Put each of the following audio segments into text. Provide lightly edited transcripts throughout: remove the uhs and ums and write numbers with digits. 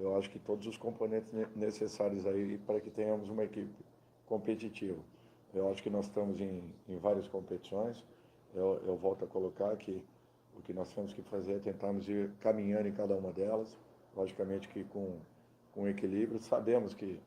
eu acho que todos os componentes necessários aí para que tenhamos uma equipe competitiva. Eu acho que nós estamos em várias competições. Eu volto a colocar que o que nós temos que fazer é tentarmos ir caminhando em cada uma delas, logicamente que com equilíbrio. Sabemos que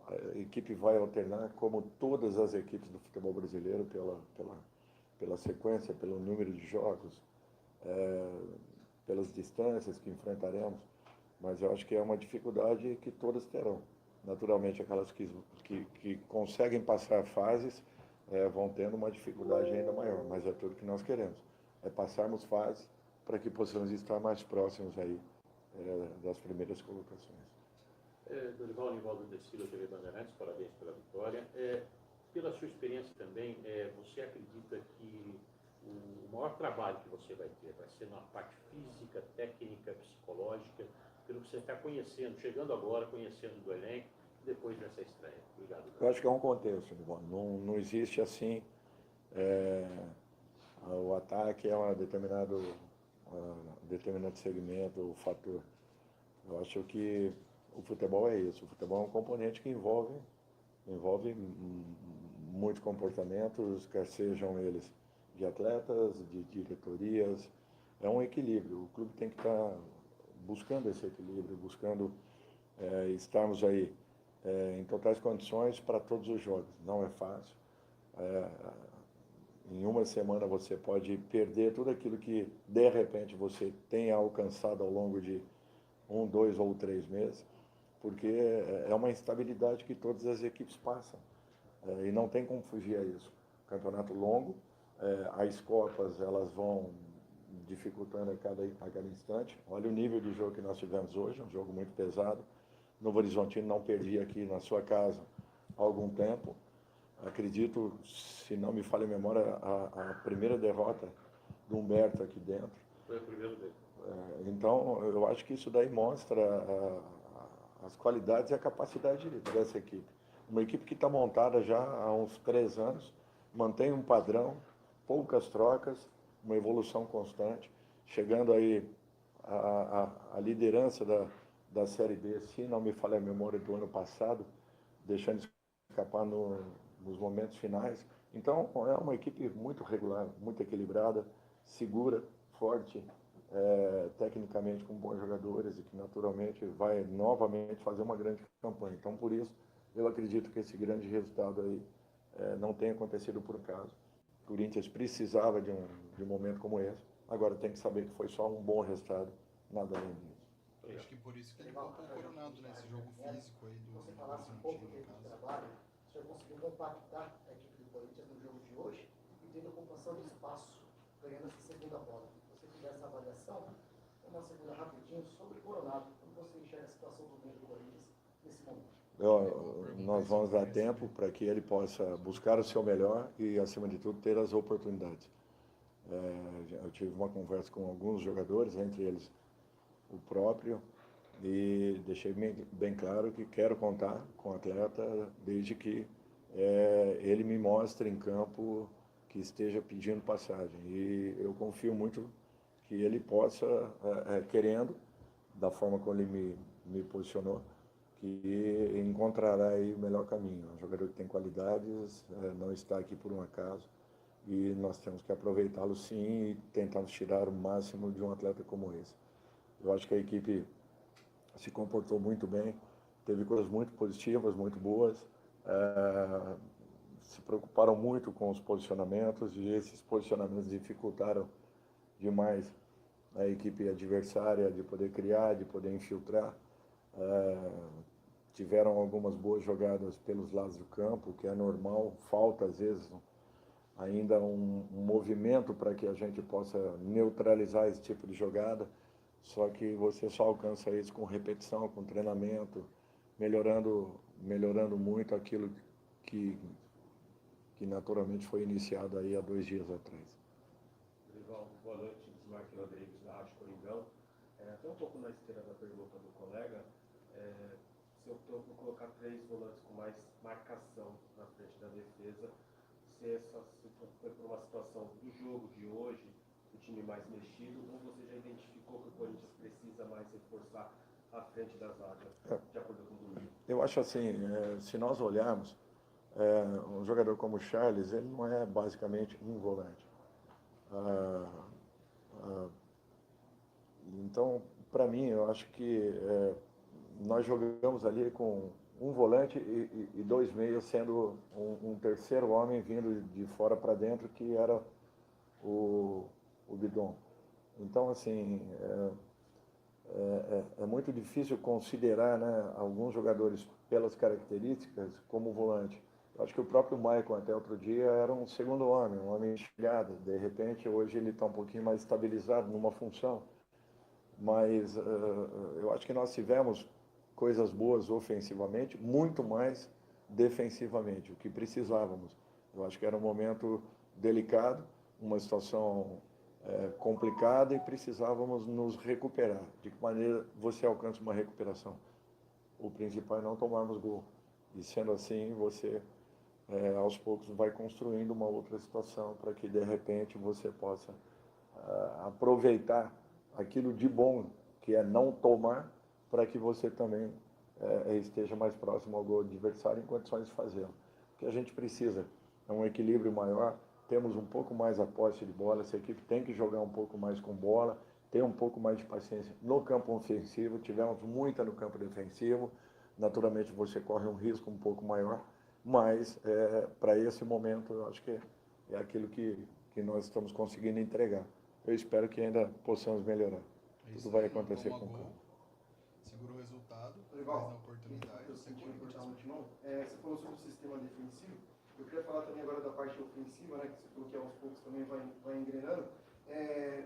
a equipe vai alternar, como todas as equipes do futebol brasileiro, pela sequência, pelo número de jogos, pelas distâncias que enfrentaremos, mas eu acho que é uma dificuldade que todas terão. Naturalmente, aquelas que conseguem passar fases vão tendo uma dificuldade ainda maior, mas é tudo que nós queremos, é passarmos fases para que possamos estar mais próximos aí das primeiras colocações. Dorival Nivaldo da Silva, TV Bandeirantes, parabéns pela vitória. Pela sua experiência também, você acredita que o maior trabalho que você vai ter vai ser na parte física, técnica, psicológica, pelo que você está conhecendo, chegando agora, conhecendo do elenco, depois dessa estreia? Obrigado. Eu acho que é um contexto, não existe assim, o ataque é um determinado segmento, o fator. Eu acho que o futebol é isso. O futebol é um componente que envolve muitos comportamentos, quer sejam eles de atletas, de diretorias. É um equilíbrio. O clube tem que estar buscando esse equilíbrio, buscando estarmos aí em totais condições para todos os jogos. Não é fácil. Em uma semana você pode perder tudo aquilo que de repente você tenha alcançado ao longo de 1, 2 ou 3 meses, porque é uma instabilidade que todas as equipes passam, e não tem como fugir a isso. Campeonato longo, as Copas elas vão dificultando a cada instante. Olha o nível de jogo que nós tivemos hoje, um jogo muito pesado. Novo Horizontino não perdia aqui na sua casa há algum tempo. Acredito, se não me falha a memória, a primeira derrota do Humberto aqui dentro. Foi o primeiro dele. Então, eu acho que isso daí mostra as qualidades e a capacidade dessa equipe. Uma equipe que está montada já há uns 3 anos, mantém um padrão, poucas trocas, uma evolução constante, chegando aí a liderança da Série B, se não me falha a memória, do ano passado, deixando escapar nos momentos finais. Então, é uma equipe muito regular, muito equilibrada, segura, forte, tecnicamente com bons jogadores e que naturalmente vai novamente fazer uma grande campanha. Então, por isso, eu acredito que esse grande resultado aí não tenha acontecido por acaso. O Corinthians precisava de um momento como esse. Agora tem que saber que foi só um bom resultado, nada além disso. Acho que por isso que ele colocou o Coronado nesse jogo físico aí do Horizontino, no caso. O senhor conseguiu compactar a equipe do Corinthians no jogo de hoje e tendo ocupação de espaço, ganhando essa segunda bola. Se você fizer essa avaliação, uma segunda rapidinho sobre o Coronado. Como você enxerga a situação do meio do Corinthians nesse momento? Nós vamos dar tempo para que ele possa buscar o seu melhor e, acima de tudo, ter as oportunidades. Eu tive uma conversa com alguns jogadores, entre eles o próprio, e deixei bem claro que quero contar com o atleta desde que ele me mostre em campo que esteja pedindo passagem. E eu confio muito que ele possa, querendo, da forma como ele me posicionou, que encontrará aí o melhor caminho. É um jogador que tem qualidades, não está aqui por um acaso, e nós temos que aproveitá-lo sim e tentarmos tirar o máximo de um atleta como esse. Eu acho que a equipe se comportou muito bem, teve coisas muito positivas, muito boas, se preocuparam muito com os posicionamentos e esses posicionamentos dificultaram demais a equipe adversária de poder criar, de poder infiltrar. Tiveram algumas boas jogadas pelos lados do campo, que é normal, falta às vezes ainda um movimento para que a gente possa neutralizar esse tipo de jogada, só que você só alcança isso com repetição, com treinamento, melhorando muito aquilo que naturalmente foi iniciado aí há 2 dias atrás. Dorival, boa noite, Bismarck Rodrigues, da Rádio Coringão. Até um pouco na esteira da pergunta do colega, se optou por colocar 3 volantes com mais marcação na frente da defesa, se essa foi por uma situação do jogo de hoje, o time mais mexido, ou você já identificou que o Corinthians precisa mais reforçar à frente da zaga, de acordo com o Duílio? Eu acho assim, se nós olharmos, um jogador como o Charles, ele não é basicamente um volante. Ah, ah, então, para mim, eu acho que nós jogamos ali com um volante e dois meias, sendo um terceiro homem vindo de fora para dentro, que era o Bidon. Então, assim, é muito difícil considerar, né, alguns jogadores pelas características como volante. Eu acho que o próprio Maicon, até outro dia, era um segundo homem, um homem enxergado. De repente, hoje ele está um pouquinho mais estabilizado numa função. Mas eu acho que nós tivemos coisas boas ofensivamente, muito mais defensivamente, o que precisávamos. Eu acho que era um momento delicado, uma situação complicada e precisávamos nos recuperar. De que maneira você alcança uma recuperação? O principal é não tomarmos gol. E sendo assim, você aos poucos vai construindo uma outra situação para que de repente você possa aproveitar aquilo de bom que é não tomar, para que você também esteja mais próximo ao gol adversário em condições de fazê-lo. O que a gente precisa é um equilíbrio maior, temos um pouco mais a posse de bola, essa equipe tem que jogar um pouco mais com bola, ter um pouco mais de paciência no campo ofensivo, tivemos muita no campo defensivo, naturalmente você corre um risco um pouco maior, mas para esse momento eu acho que é aquilo que nós estamos conseguindo entregar. Eu espero que ainda possamos melhorar. Tudo vai acontecer com o campo. Segurou o resultado, Dorival, mas na oportunidade. eu senti um cortar no timão. Você falou sobre o sistema defensivo. Eu queria falar também agora da parte ofensiva, né, que você falou que aos poucos também vai engrenando.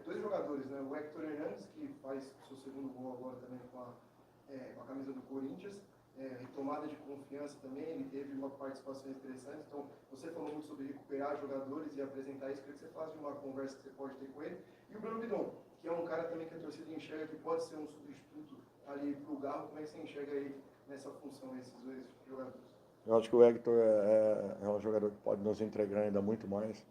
Dois jogadores, né, o Hector Hernandes, que faz o seu segundo gol agora também com a camisa do Corinthians, retomada de confiança também, ele teve uma participação interessante. Então, você falou muito sobre recuperar jogadores e apresentar isso, queria que você falasse de uma conversa que você pode ter com ele. E o Bruno Bidon, que é um cara também que a torcida enxerga que pode ser um substituto ali para o Garro. Como é que você enxerga aí nessa função, esses dois jogadores? Eu acho que o Hector é um jogador que pode nos entregar ainda muito mais.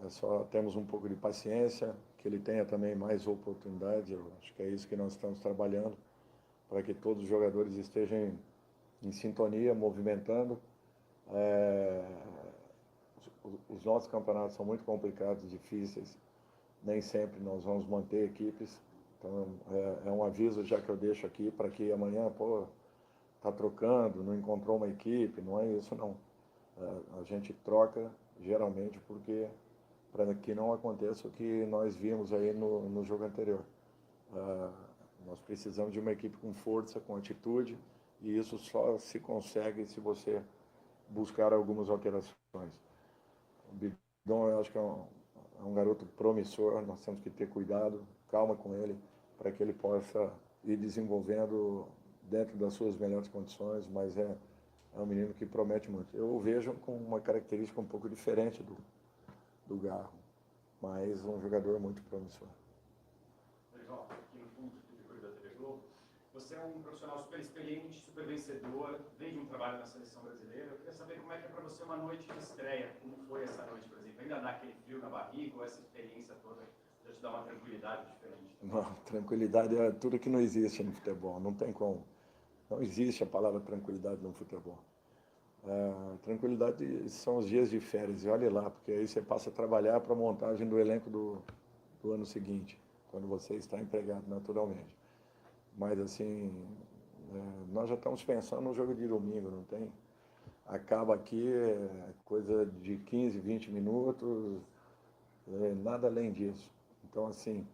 Só temos um pouco de paciência, que ele tenha também mais oportunidades. Eu acho que é isso que nós estamos trabalhando, para que todos os jogadores estejam em sintonia, movimentando. Os nossos campeonatos são muito complicados, difíceis. Nem sempre nós vamos manter equipes. Então, é um aviso já que eu deixo aqui para que amanhã, está trocando, não encontrou uma equipe. Não é isso, não. A gente troca, geralmente, porque para que não aconteça o que nós vimos aí no jogo anterior. Nós precisamos de uma equipe com força, com atitude, e isso só se consegue se você buscar algumas alterações. O Bidon, eu acho que é um garoto promissor, nós temos que ter cuidado, calma com ele, para que ele possa ir desenvolvendo dentro das suas melhores condições, mas é um menino que promete muito. Eu o vejo com uma característica um pouco diferente do Garro, mas um jogador muito promissor. Dorival, aqui no fundo da TV Globo, você é um profissional super experiente, super vencedor, veio de um trabalho na seleção brasileira. Eu queria saber como é que é para você uma noite de estreia, como foi essa noite, por exemplo? Ainda dá aquele frio na barriga ou essa experiência toda já te dá uma tranquilidade diferente? Não, tranquilidade é tudo que não existe no futebol, não tem como. Não existe a palavra tranquilidade no futebol. Tranquilidade são os dias de férias, e olha lá, porque aí você passa a trabalhar para a montagem do elenco do ano seguinte, quando você está empregado naturalmente. Mas assim, nós já estamos pensando no jogo de domingo, não tem? Acaba aqui, coisa de 15, 20 minutos, nada além disso. Então assim,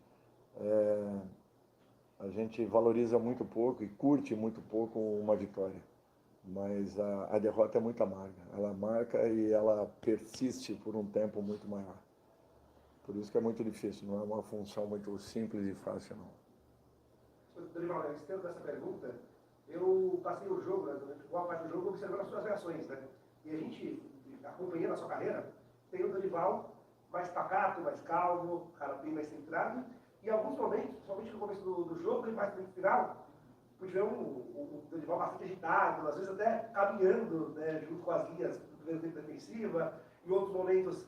a gente valoriza muito pouco e curte muito pouco uma vitória. Mas a derrota é muito amarga. Ela marca e ela persiste por um tempo muito maior. Por isso que é muito difícil, não é uma função muito simples e fácil, não. Dorival, a respeito dessa pergunta, eu passei o jogo, durante boa parte do jogo, observando as suas reações, né? E a gente, acompanhando a sua carreira, tem o Dorival mais pacato, mais calmo, cara bem mais centrado, e em alguns momentos, principalmente no começo do jogo e mais no final, pude ver o Dorival bastante agitado, às vezes até caminhando, né, junto com as linhas do primeiro tempo defensiva, em outros momentos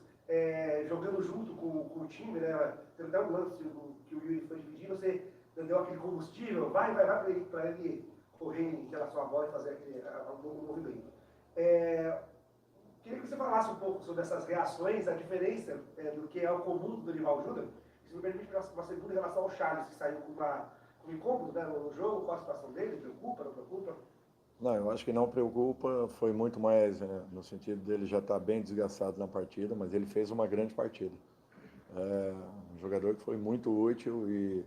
jogando junto com o time, né? Teve até um lance que o Yuri foi dividir, você deu aquele combustível, vai para ele correr em relação à bola e fazer aquele movimento. Queria que você falasse um pouco sobre essas reações, a diferença do que é o comum do Dorival Júnior. Isso me permite uma segunda em relação ao Charles, que saiu com um incômodo, né, no jogo. Qual a situação dele? Preocupa, não preocupa? Não, eu acho que não preocupa, foi muito mais no sentido dele já estar bem desgastado na partida, mas ele fez uma grande partida. É um jogador que foi muito útil e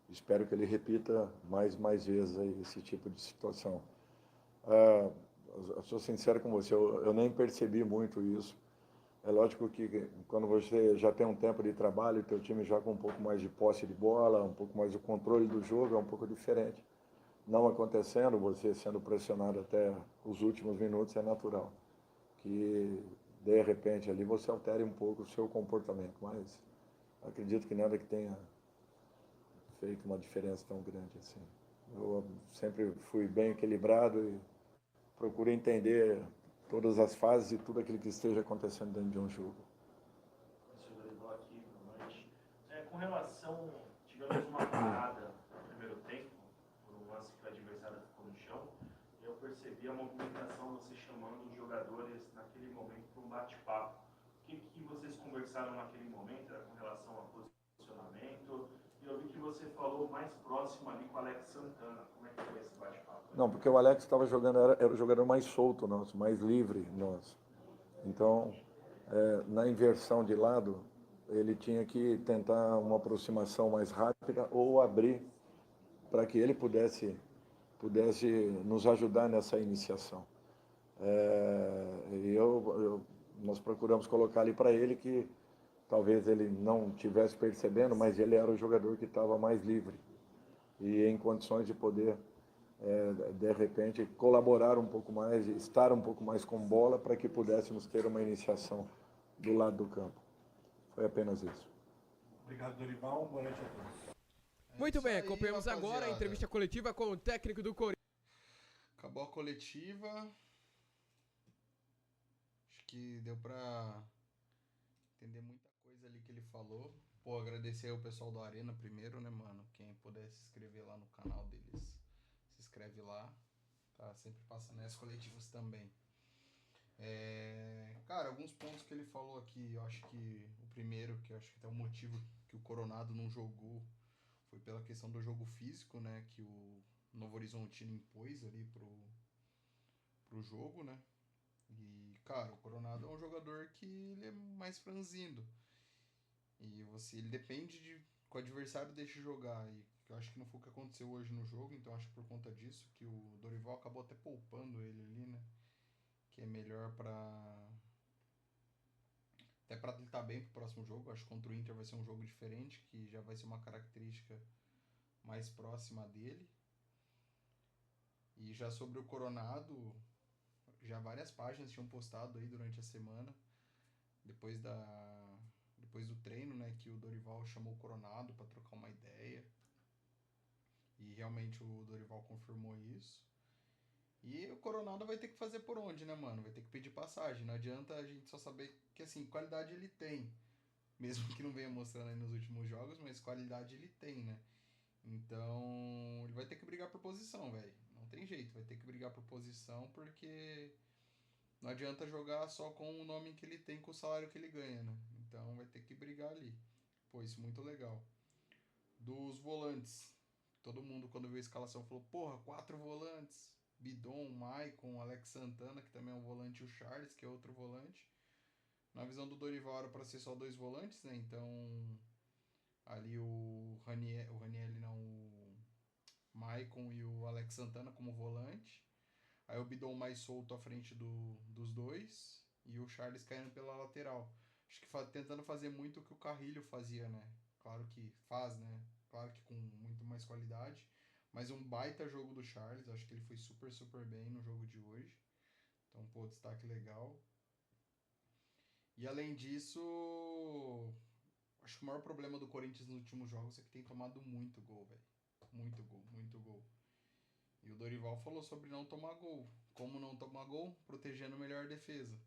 espero que ele repita mais vezes aí esse tipo de situação. Eu sou sincero com você, eu nem percebi muito isso. É lógico que quando você já tem um tempo de trabalho, teu time já com um pouco mais de posse de bola, um pouco mais de controle do jogo, é um pouco diferente. Não acontecendo, você sendo pressionado até os últimos minutos, é natural que, de repente, ali você altere um pouco o seu comportamento, mas acredito que nada que tenha feito uma diferença tão grande assim. Eu sempre fui bem equilibrado e procuro entender todas as fases e tudo aquilo que esteja acontecendo dentro de um jogo. Senhor Dorival aqui, boa noite. Com relação, tivemos uma parada no primeiro tempo, por um lance que o adversário ficou no chão, e eu percebi a movimentação, você chamando os jogadores naquele momento para um bate-papo. O que vocês conversaram naquele momento? Era com relação ao posicionamento? E eu vi que você falou mais próximo ali com o Alex Santana. Como é que foi esse bate-papo? Não, porque o Alex estava jogando, era o jogador mais solto nosso, mais livre nosso. Então, na inversão de lado, ele tinha que tentar uma aproximação mais rápida ou abrir para que ele pudesse nos ajudar nessa iniciação. Nós procuramos colocar ali para ele que talvez ele não estivesse percebendo, mas ele era o jogador que estava mais livre e em condições de poder, de repente, colaborar um pouco mais, estar um pouco mais com bola para que pudéssemos ter uma iniciação do lado do campo. Foi apenas isso. Obrigado, Dorival. Boa noite a todos. Muito bem, aí, acompanhamos agora a rapaziada. entrevista coletiva com o técnico do Corinthians. Acabou a coletiva. Acho que deu pra entender muita coisa ali que ele falou. Pô, agradecer ao pessoal do Arena primeiro, né, mano? Quem puder se inscrever lá no canal deles, se inscreve lá. Tá sempre passando as coletivas também. Cara, alguns pontos que ele falou aqui, eu acho que o primeiro, que eu acho que até o motivo que o Coronado não jogou foi pela questão do jogo físico, né? Que o Novo Horizontino impôs ali pro jogo, né? E, cara, o Coronado é um jogador que ele é mais franzino. E ele depende de que o adversário deixe jogar. E eu acho que não foi o que aconteceu hoje no jogo, então acho que por conta disso que o Dorival acabou até poupando ele ali, né? Que é melhor até pra ele estar bem pro próximo jogo. Acho que contra o Inter vai ser um jogo diferente, que já vai ser uma característica mais próxima dele. E já sobre o Coronado, já várias páginas tinham postado aí durante a semana, depois do treino, né, que o Dorival chamou o Coronado para trocar uma ideia. E realmente o Dorival confirmou isso. E o Coronado vai ter que fazer por onde, né, mano? Vai ter que pedir passagem. Não adianta a gente só saber que, assim, qualidade ele tem. Mesmo que não venha mostrando aí nos últimos jogos, mas qualidade ele tem, né? Então, ele vai ter que brigar por posição, velho. Não tem jeito, vai ter que brigar por posição, porque não adianta jogar só com o nome que ele tem, com o salário que ele ganha, né? Então, vai ter que brigar ali. Pô, isso é muito legal. Dos volantes, todo mundo, quando viu a escalação, falou, porra, 4 volantes. Bidon, Maicon, Alex Santana, que também é um volante, e o Charles, que é outro volante. Na visão do Dorival era para ser só 2 volantes, né? Então, ali o Maicon e o Alex Santana como volante. Aí o Bidon mais solto à frente dos dois. E o Charles caindo pela lateral. Acho que tentando fazer muito o que o Carrilho fazia, né? Claro que faz, né? Claro que com muito mais qualidade. Mas um baita jogo do Charles. Acho que ele foi super, super bem no jogo de hoje. Então, pô, destaque legal. E além disso, acho que o maior problema do Corinthians nos últimos jogos é que tem tomado muito gol, velho. Muito gol, muito gol. E o Dorival falou sobre não tomar gol. Como não tomar gol? Protegendo melhor a defesa.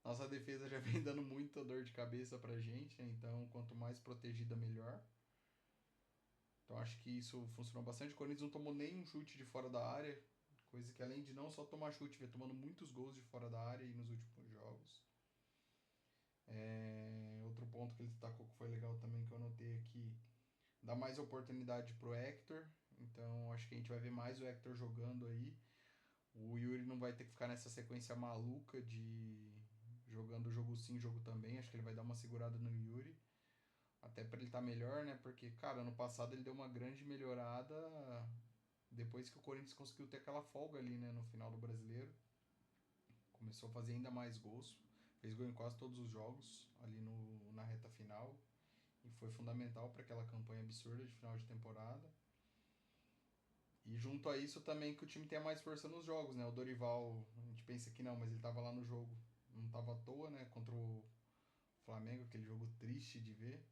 Nossa defesa já vem dando muita dor de cabeça pra gente, né? Então quanto mais protegida, melhor. Então acho que isso funcionou bastante. O Corinthians não tomou nenhum chute de fora da área, coisa que além de não só tomar chute, veio tomando muitos gols de fora da área aí nos últimos jogos. Outro ponto que ele destacou que foi legal também, que eu anotei aqui, dá mais oportunidade pro Hector. Então acho que a gente vai ver mais o Hector jogando aí. O Yuri não vai ter que ficar nessa sequência maluca de jogando jogo sim, jogo também. Acho que ele vai dar uma segurada no Yuri. Até pra ele estar melhor, né? Porque, cara, ano passado ele deu uma grande melhorada depois que o Corinthians conseguiu ter aquela folga ali, né? No final do Brasileiro. Começou a fazer ainda mais gols. Fez gol em quase todos os jogos ali na reta final. E foi fundamental para aquela campanha absurda de final de temporada. E junto a isso também que o time tenha mais força nos jogos, né? O Dorival, a gente pensa que não, mas ele tava lá no jogo. Não tava à toa, né? Contra o Flamengo, aquele jogo triste de ver.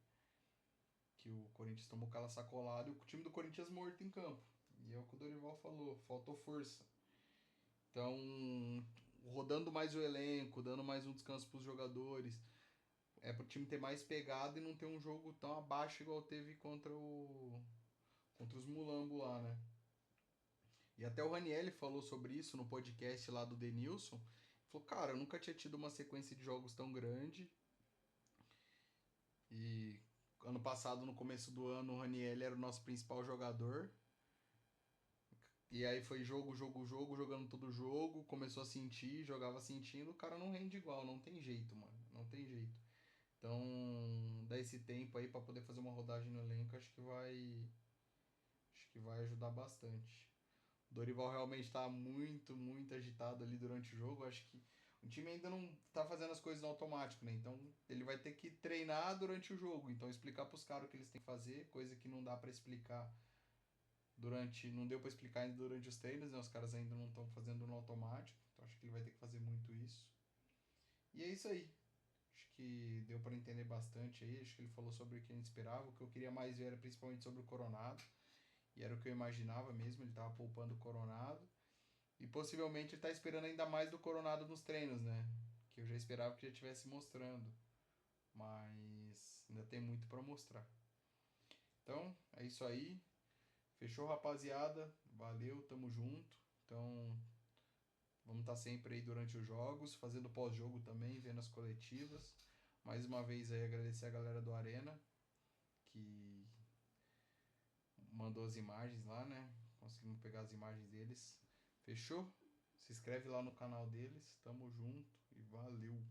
Que o Corinthians tomou aquela sacolada e o time do Corinthians morto em campo. E é o que o Dorival falou, faltou força. Então, rodando mais o elenco, dando mais um descanso pros jogadores, é pro time ter mais pegada e não ter um jogo tão abaixo igual teve contra os Mulambo lá, né? E até o Ranielli falou sobre isso no podcast lá do Denilson. Falou, cara, eu nunca tinha tido uma sequência de jogos tão grande. E ano passado, no começo do ano, o Ranielli era o nosso principal jogador. E aí foi jogo, jogando todo jogo, começou a sentir, jogava sentindo, o cara não rende igual, não tem jeito, mano, não tem jeito. Então, dá esse tempo aí pra poder fazer uma rodagem no elenco, acho que vai ajudar bastante. O Dorival realmente tá muito, muito agitado ali durante o jogo, acho que o time ainda não tá fazendo as coisas no automático, né? Então, ele vai ter que treinar durante o jogo, então explicar pros caras o que eles têm que fazer, coisa que não dá pra explicar não deu pra explicar ainda durante os treinos, né? Os caras ainda não estão fazendo no automático, então acho que ele vai ter que fazer muito isso. E é isso aí. Acho que deu para entender bastante aí, acho que ele falou sobre o que a gente esperava, o que eu queria mais ver era principalmente sobre o Coronado, e era o que eu imaginava mesmo, ele tava poupando o Coronado, e possivelmente ele tá esperando ainda mais do Coronado nos treinos, né? Que eu já esperava que já estivesse mostrando, mas ainda tem muito para mostrar. Então, é isso aí. Fechou, rapaziada? Valeu, tamo junto. Então, vamos estar sempre aí durante os jogos, fazendo pós-jogo também, vendo as coletivas. Mais uma vez aí agradecer a galera do Arena, que mandou as imagens lá, né? Conseguimos pegar as imagens deles. Fechou? Se inscreve lá no canal deles. Tamo junto e valeu!